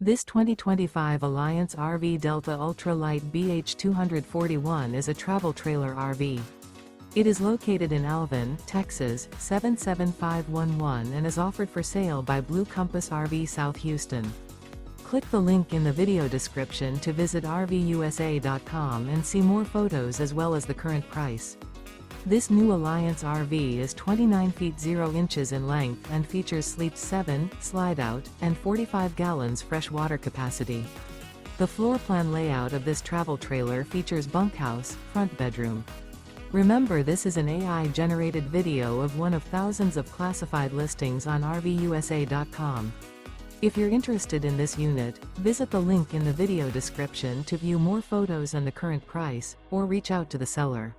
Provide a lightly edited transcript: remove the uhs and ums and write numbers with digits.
This 2025 Alliance RV Delta Ultra Lite BH241 is a travel trailer RV. It is located in Alvin, Texas, 77511 and is offered for sale by Blue Compass RV South Houston. Click the link in the video description to visit RVUSA.com and see more photos as well as the current price. This new Alliance RV is 29 feet 0 inches in length and features Sleep 7, Slideout, and 45 gallons fresh water capacity. The floor plan layout of this travel trailer features bunkhouse, front bedroom. Remember, this is an AI-generated video of one of thousands of classified listings on RVUSA.com. If you're interested in this unit, visit the link in the video description to view more photos and the current price, or reach out to the seller.